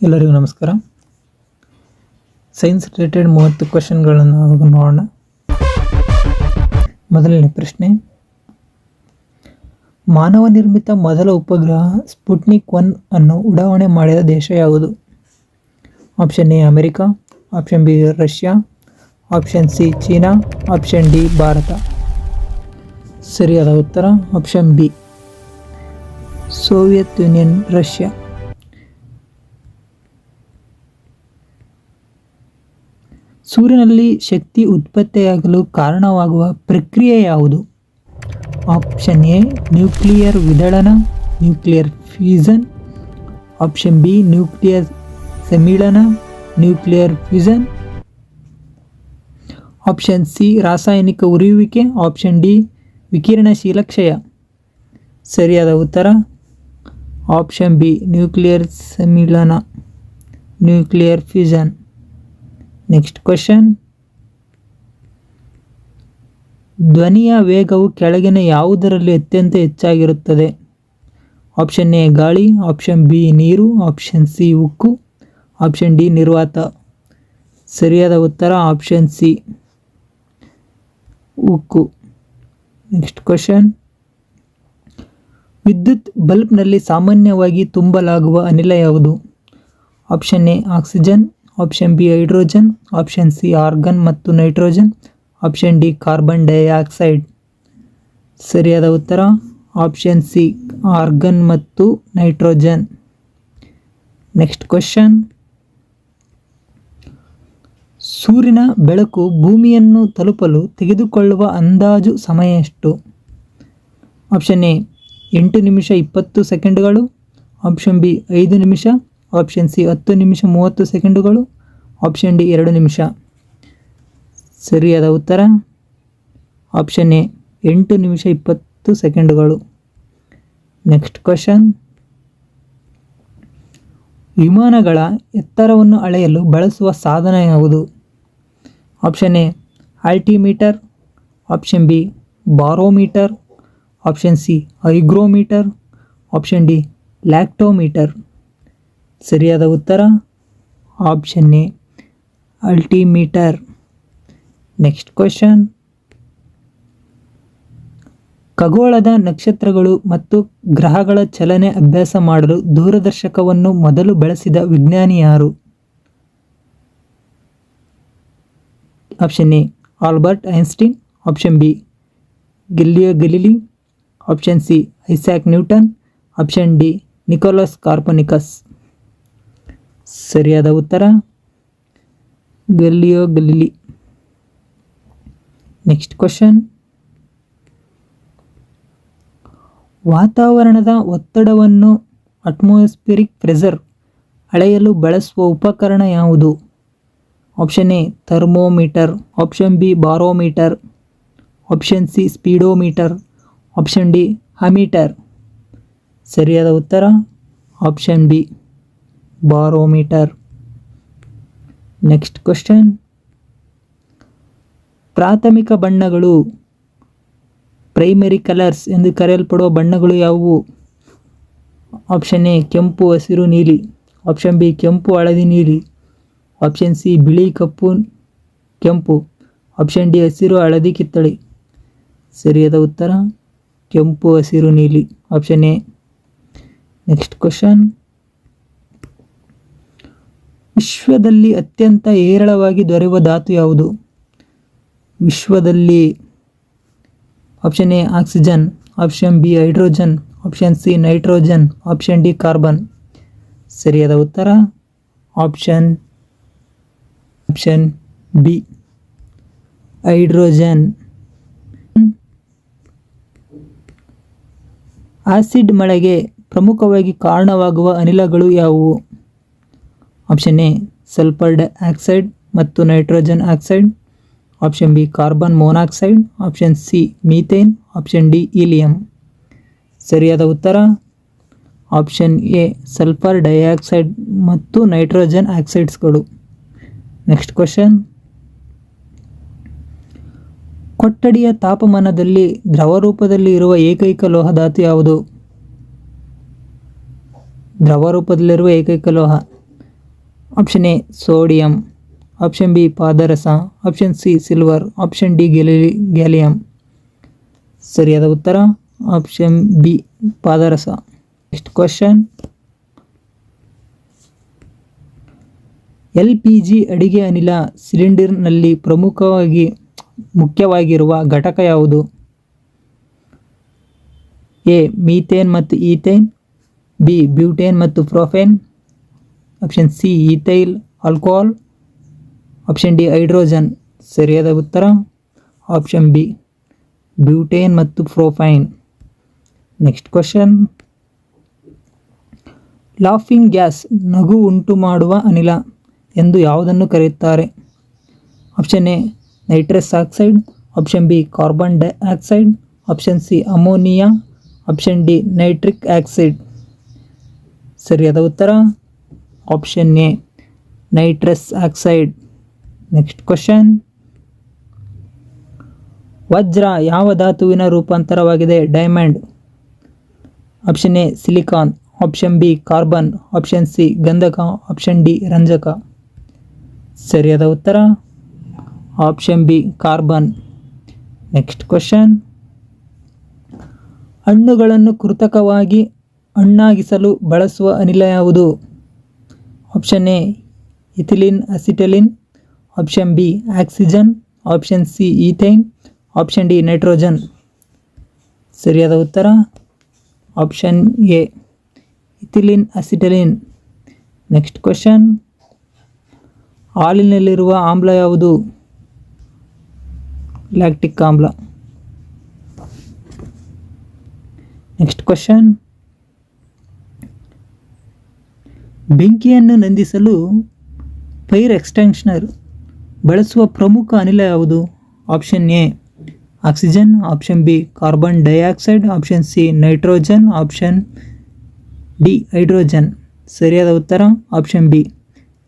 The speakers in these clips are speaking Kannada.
ಎಲ್ಲರಿಗೂ ನಮಸ್ಕಾರ. ಸೈನ್ಸ್ ರಿಲೇಟೆಡ್ 30 ಕ್ವೆಶ್ಚನ್ಗಳನ್ನು ಆವಾಗ ನೋಡೋಣ. ಮೊದಲನೇ ಪ್ರಶ್ನೆ, ಮಾನವ ನಿರ್ಮಿತ ಮೊದಲ ಉಪಗ್ರಹ ಸ್ಪುಟ್ನಿಕ್ 1 ಅನ್ನು ಉಡಾವಣೆ ಮಾಡಿದ ದೇಶ ಯಾವುದು? Option A America, option B Russia, option C China, option D Bharat. ಸರಿಯಾದ ಉತ್ತರ option B Soviet Union, Russia. ಸೂರ್ಯನಲ್ಲಿ ಶಕ್ತಿ ಉತ್ಪತ್ತಿಯಾಗಲು ಕಾರಣವಾಗುವ ಪ್ರಕ್ರಿಯೆ ಯಾವುದು? ಆಪ್ಷನ್ ಎ ನ್ಯೂಕ್ಲಿಯರ್ ವಿದಳನ, nuclear fusion, option B nuclear ಸಮ್ಮಿಳನ, ನ್ಯೂಕ್ಲಿಯರ್ ಫ್ಯೂಷನ್, ಆಪ್ಷನ್ ಸಿ ರಾಸಾಯನಿಕ ಉರಿಯುವಿಕೆ, ಆಪ್ಷನ್ ಡಿ ವಿಕಿರಣಶೀಲ ಕ್ಷಯ. ಸರಿಯಾದ ಉತ್ತರ ಆಪ್ಷನ್ ಬಿ ನ್ಯೂಕ್ಲಿಯರ್ ಸಮ್ಮಿಳನ, ನ್ಯೂಕ್ಲಿಯರ್ ಫ್ಯೂಷನ್. ನೆಕ್ಸ್ಟ್ ಕ್ವೆಶ್ಚನ್, ಧ್ವನಿಯ ವೇಗವು ಕೆಳಗಿನ ಯಾವುದರಲ್ಲಿ ಅತ್ಯಂತ ಹೆಚ್ಚಾಗಿರುತ್ತದೆ? ಆಪ್ಷನ್ ಎ ಗಾಳಿ, ಆಪ್ಷನ್ ಬಿ ನೀರು, ಆಪ್ಷನ್ ಸಿ ಉಕ್ಕು, ಆಪ್ಷನ್ ಡಿ ನಿರ್ವಾತ. ಸರಿಯಾದ ಉತ್ತರ ಆಪ್ಷನ್ ಸಿ ಉಕ್ಕು. ನೆಕ್ಸ್ಟ್ ಕ್ವೆಶ್ಚನ್, ವಿದ್ಯುತ್ ಬಲ್ಬ್ನಲ್ಲಿ ಸಾಮಾನ್ಯವಾಗಿ ತುಂಬಲಾಗುವ ಅನಿಲ ಯಾವುದು? Option A oxygen, option B hydrogen, option C argon ಮತ್ತು nitrogen, option D carbon dioxide. ಸರಿಯಾದ ಉತ್ತರ ಆಪ್ಷನ್ ಸಿ ಆರ್ಗನ್ ಮತ್ತು ನೈಟ್ರೋಜನ್. ನೆಕ್ಸ್ಟ್ ಕ್ವೆಶ್ಚನ್, ಸೂರ್ಯನ ಬೆಳಕು ಭೂಮಿಯನ್ನು ತಲುಪಲು ತೆಗೆದುಕೊಳ್ಳುವ ಅಂದಾಜು ಸಮಯ ಎಷ್ಟು? ಆಪ್ಷನ್ ಎ 8 ನಿಮಿಷ 20 ಸೆಕೆಂಡುಗಳು, ಆಪ್ಷನ್ ಬಿ 5 ನಿಮಿಷ, ಆಪ್ಷನ್ ಸಿ 10 ನಿಮಿಷ 30 ಸೆಕೆಂಡುಗಳು, ಆಪ್ಷನ್ ಡಿ 2 ನಿಮಿಷ. ಸರಿಯಾದ ಉತ್ತರ ಆಪ್ಷನ್ ಎ 8 ನಿಮಿಷ 20 ಸೆಕೆಂಡುಗಳು. ನೆಕ್ಸ್ಟ್ ಕ್ವೆಶ್ಚನ್, ವಿಮಾನಗಳ ಎತ್ತರವನ್ನು ಅಳೆಯಲು ಬಳಸುವ ಸಾಧನ ಯಾವುದು? Option A altimeter, option B barometer, option C hygrometer, option D lactometer. ಸರಿಯಾದ ಉತ್ತರ option A altimeter. Next question, ಖಗೋಳದ ನಕ್ಷತ್ರಗಳು ಮತ್ತು ಗ್ರಹಗಳ ಚಲನೆ ಅಭ್ಯಾಸ ಮಾಡಲು ದೂರದರ್ಶಕವನ್ನು ಮೊದಲು ಬಳಸಿದ ವಿಜ್ಞಾನಿ ಯಾರು? Option A Albert Einstein, option B Galileo Galilei, option C Isaac Newton, option D Nicholas Copernicus. ಸರಿಯಾದ ಉತ್ತರ ಗೆಲಿಲಿಯೋ ಗೆಲಿಲಿ. ನೆಕ್ಸ್ಟ್ ಕ್ವೆಶ್ಚನ್, ವಾತಾವರಣದ ಒತ್ತಡವನ್ನು ಅಟ್ಮಾಸ್ಫಿಯರಿಕ್ ಪ್ರೆಷರ್ ಅಳೆಯಲು ಬಳಸುವ ಉಪಕರಣ ಯಾವುದು? Option A thermometer, option B barometer, option C speedometer, option D ammeter. ಸರಿಯಾದ ಉತ್ತರ option B barometer. Next question, ಪ್ರಾಥಮಿಕ ಬಣ್ಣಗಳು ಪ್ರೈಮರಿ ಕಲರ್ಸ್ ಎಂದು ಕರೆಯಲ್ಪಡುವ ಬಣ್ಣಗಳು ಯಾವುವು? ಆಪ್ಷನ್ ಎ ಕೆಂಪು ಹಸಿರು ನೀಲಿ, ಆಪ್ಷನ್ ಬಿ ಕೆಂಪು ಹಳದಿ ನೀಲಿ, ಆಪ್ಷನ್ ಸಿ ಬಿಳಿ ಕಪ್ಪು ಕೆಂಪು, ಆಪ್ಷನ್ ಡಿ ಹಸಿರು ಹಳದಿ ಕಿತ್ತಳೆ. ಸರಿಯಾದ ಉತ್ತರ ಕೆಂಪು ಹಸಿರು ನೀಲಿ, ಆಪ್ಷನ್ ಎ. ನೆಕ್ಸ್ಟ್ ಕ್ವೆಶ್ಚನ್, ವಿಶ್ವದಲ್ಲಿ ಅತ್ಯಂತ ಹೇರಳವಾಗಿ ದೊರೆಯುವ ಧಾತು ಯಾವುದು? ವಿಶ್ವದಲ್ಲಿ option A oxygen, option B hydrogen, option C nitrogen, option D carbon. ಸರಿಯಾದ ಉತ್ತರ ಆಪ್ಷನ್ ಬಿ ಹೈಡ್ರೋಜನ್. ಆಸಿಡ್ ಮಳೆಗೆ ಪ್ರಮುಖವಾಗಿ ಕಾರಣವಾಗುವ ಅನಿಲಗಳು ಯಾವುವು? ಆಪ್ಷನ್ ಎ ಸಲ್ಫರ್ ಡೈಆಕ್ಸೈಡ್ ಮತ್ತು nitrogen oxide, option B carbon monoxide, option C methane, option D helium. ಸರಿಯಾದ ಉತ್ತರ ಆಪ್ಷನ್ ಎ ಸಲ್ಫರ್ ಡೈಆಕ್ಸೈಡ್ ಮತ್ತು ನೈಟ್ರೋಜನ್ ಆಕ್ಸೈಡ್ಸ್ಗಳು. ನೆಕ್ಸ್ಟ್ ಕ್ವೆಶ್ಚನ್, ಕೊಠಡಿಯ ತಾಪಮಾನದಲ್ಲಿ ದ್ರವ ರೂಪದಲ್ಲಿ ಇರುವ ಏಕೈಕ ಲೋಹ ಧಾತು ಯಾವುದು? ದ್ರವ ರೂಪದಲ್ಲಿರುವ ಏಕೈಕ ಲೋಹ option A sodium, option B ಪಾದರಸ, option C silver, option D gallium. ಸರಿಯಾದ ಉತ್ತರ ಆಪ್ಷನ್ ಬಿ ಪಾದರಸ. ನೆಕ್ಸ್ಟ್ ಕ್ವಶನ್, LPG ಅಡಿಗೆ ಅನಿಲ ಸಿಲಿಂಡರ್ನಲ್ಲಿ ಮುಖ್ಯವಾಗಿರುವ ಘಟಕ ಯಾವುದು? ಎ ಮೀಥೇನ್ ಮತ್ತು ಈಥೇನ್, ಬಿ ಬ್ಯೂಟೇನ್ ಮತ್ತು propane, option C ethyl alcohol, option D hydrogen. ಸರಿಯಾದ ಉತ್ತರ ಆಪ್ಷನ್ ಬಿ ಬ್ಯೂಟೇನ್ ಮತ್ತು propane. Next question, laughing gas ನಗು ಉಂಟು ಮಾಡುವ ಅನಿಲ ಎಂದು ಯಾವುದನ್ನು ಕರೆಯುತ್ತಾರೆ? Option A nitrous oxide, option B carbon dioxide, option C ammonia, option D nitric oxide. ಸರಿಯಾದ ಉತ್ತರ option A nitrous oxide. Next question, ವಜ್ರ ಯಾವ ಧಾತುವಿನ ರೂಪಾಂತರವಾಗಿದೆ? Diamond. Option A silicon, option B carbon, option C ಗಂಧಕ, ಆಪ್ಷನ್ ಡಿ ರಂಜಕ. ಸರಿಯಾದ ಉತ್ತರ option B carbon. Next question, ಹಣ್ಣುಗಳನ್ನು ಕೃತಕವಾಗಿ ಹಣ್ಣಾಗಿಸಲು ಬಳಸುವ ಅನಿಲ ಯಾವುದು? Option A ethylene acetylene, option B oxygen, option C ethyne, option D nitrogen. ಸರಿಯಾದ ಉತ್ತರ option A ethylene acetylene. Next question, ಹಾಲಿನಲ್ಲಿರುವ ಆಮ್ಲ ಯಾವುದು? ಲ್ಯಾಕ್ಟಿಕ್ ಆಮ್ಲ. ನೆಕ್ಸ್ಟ್ ಕ್ವಶನ್, ಬೆಂಕಿಯನ್ನು ನಂದಿಸಲು ಫೈರ್ ಎಕ್ಸ್ಟೆನ್ಷನರ್ ಬಳಸುವ ಪ್ರಮುಖ ಅನಿಲ ಯಾವುದು? Option A oxygen, option B carbon dioxide, option C nitrogen, option D hydrogen. ಸರಿಯಾದ ಉತ್ತರ option B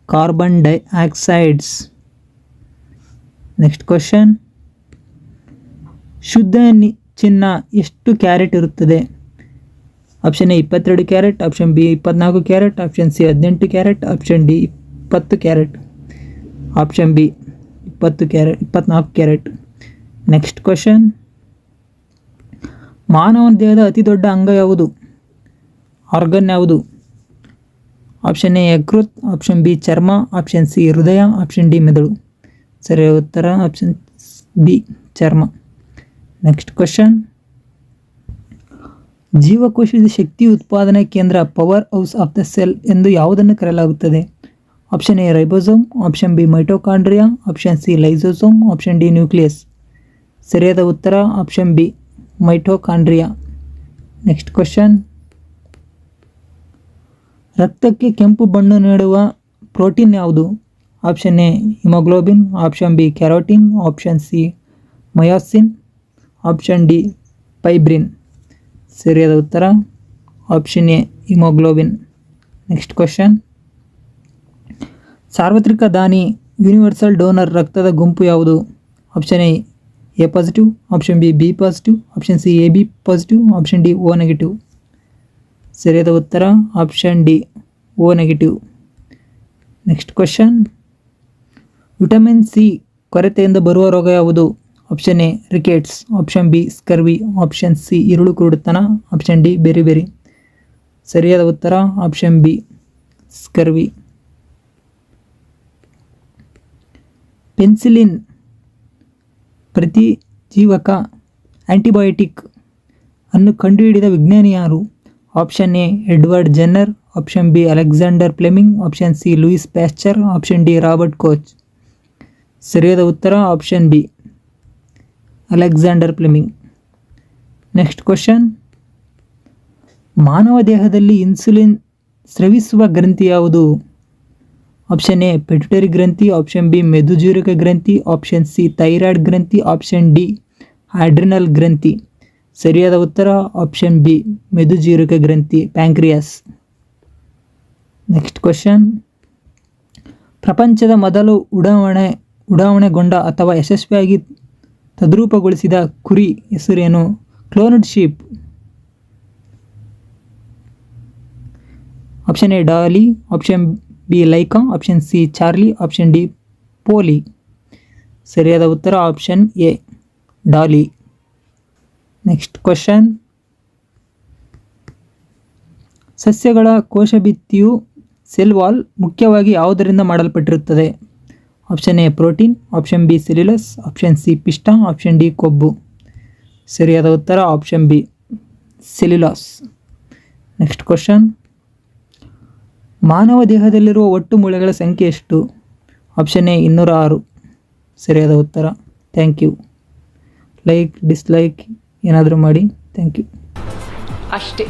carbon dioxides. Next question, ಶುದ್ಧ ಚಿನ್ನ ಎಷ್ಟು ಕ್ಯಾರೆಟ್ ಇರುತ್ತದೆ? Option A 22 carat, option B 24 carat, option C 18 carat, option D 20 carat, option B 24 carat. Next question, ಮಾನವನ ದೇಹದ ಅತಿ ದೊಡ್ಡ ಅಂಗ ಯಾವುದು? ಆರ್ಗನ್ ಯಾವುದು? ಆಪ್ಷನ್ ಎ ಯಕೃತ್, ಆಪ್ಷನ್ ಬಿ ಚರ್ಮ, ಆಪ್ಷನ್ ಸಿ ಹೃದಯ, ಆಪ್ಷನ್ ಡಿ ಮೆದುಳು. ಸರಿಯಾದ ಉತ್ತರ ಆಪ್ಷನ್ ಬಿ ಚರ್ಮ. ನೆಕ್ಸ್ಟ್ ಕ್ವಶನ್, ಜೀವಕೋಶದ ಶಕ್ತಿ ಉತ್ಪಾದನಾ ಕೇಂದ್ರ power house of the cell ಎಂದು ಯಾವುದನ್ನು ಕರೆಯಲಾಗುತ್ತದೆ? Option A ribosome, option B mitochondria, option C lysosome, option D nucleus. ಸರಿಯಾದ ಉತ್ತರ option B mitochondria. Next question, ರಕ್ತಕ್ಕೆ ಕೆಂಪು ಬಣ್ಣ ನೀಡುವ ಪ್ರೋಟೀನ್ ಯಾವುದು? Option A haemoglobin, option B carotene, option C myosin, option D fibrin. ಸರಿಯಾದ ಉತ್ತರ option A haemoglobin. Next question, ಸಾರ್ವತ್ರಿಕ ದಾನಿ ಯೂನಿವರ್ಸಲ್ ಡೋನರ್ ರಕ್ತದ ಗುಂಪು ಯಾವುದು? Option A positive, option B positive, option C AB positive, option D O negative. ಸರಿಯಾದ ಉತ್ತರ option D O negative. Next question, vitamin C ಕೊರತೆಯಿಂದ ಬರುವ ರೋಗ ಯಾವುದು? Option A rickets, option B scurvy, option C ಇರುಳು ಕುರುಡುತನ, ಆಪ್ಷನ್ ಡಿ ಬೆರಿ. ಸರಿಯಾದ ಉತ್ತರ ಆಪ್ಷನ್ ಬಿ ಸ್ಕರ್ವಿ. ಪೆನ್ಸಿಲಿನ್ ಪ್ರತಿಜೀವಕ ಆಂಟಿಬಯೋಟಿಕ್ ಅನ್ನು ಕಂಡುಹಿಡಿದ ವಿಜ್ಞಾನಿ ಯಾರು? Option A Edward Jenner, option B Alexander Fleming, option C Louis Pasteur, option D Robert coach. ಸರಿಯಾದ ಉತ್ತರ option B Alexander Fleming. Next question, ಮಾನವ ದೇಹದಲ್ಲಿ ಇನ್ಸುಲಿನ್ ಸ್ರವಿಸುವ ಗ್ರಂಥಿ ಯಾವುದು? ಆಪ್ಷನ್ ಎ ಪಿಟ್ಯುಟರಿ ಗ್ರಂಥಿ, ಆಪ್ಷನ್ ಬಿ ಮೆದುಜೀರಕ ಗ್ರಂಥಿ, ಆಪ್ಷನ್ ಸಿ ಥೈರಾಯ್ಡ್ ಗ್ರಂಥಿ, ಆಪ್ಷನ್ ಡಿ ಅಡ್ರಿನಲ್ ಗ್ರಂಥಿ. ಸರಿಯಾದ ಉತ್ತರ ಆಪ್ಷನ್ ಬಿ ಮೆದುಜೀರಕ ಗ್ರಂಥಿ ಪ್ಯಾಂಕ್ರಿಯಾಸ್. ನೆಕ್ಸ್ಟ್ ಕ್ವಶನ್, ಪ್ರಪಂಚದ ಮೊದಲು ಉಡಾವಣೆಗೊಂಡ ಅಥವಾ ಯಶಸ್ವಿಯಾಗಿ ತದ್ರೂಪಗೊಳಿಸಿದ ಕುರಿ ಹೆಸರೇನು? Cloned sheep. Option A Dolly, option B Laika, option C Charlie, option D Polly. ಸರಿಯಾದ ಉತ್ತರ option A Dolly. Next question, ಸಸ್ಯಗಳ ಕೋಶಭಿತ್ತಿಯು ಸೆಲ್ ವಾಲ್ ಮುಖ್ಯವಾಗಿ ಯಾವುದರಿಂದ ಮಾಡಲ್ಪಟ್ಟಿರುತ್ತದೆ? Option A protein, option B cellulose, option C ಪಿಷ್ಟ, ಆಪ್ಷನ್ ಡಿ ಕೊಬ್ಬು. ಸರಿಯಾದ ಉತ್ತರ option B cellulose. Next question, ಮಾನವ ದೇಹದಲ್ಲಿರುವ ಒಟ್ಟು ಮೂಳೆಗಳ ಸಂಖ್ಯೆ ಎಷ್ಟು? Option A 206. ಸರಿಯಾದ ಉತ್ತರ. Thank you. ಲೈಕ್ ಡಿಸ್ಲೈಕ್ ಏನಾದರೂ ಮಾಡಿ. Thank you. ಅಷ್ಟೇ.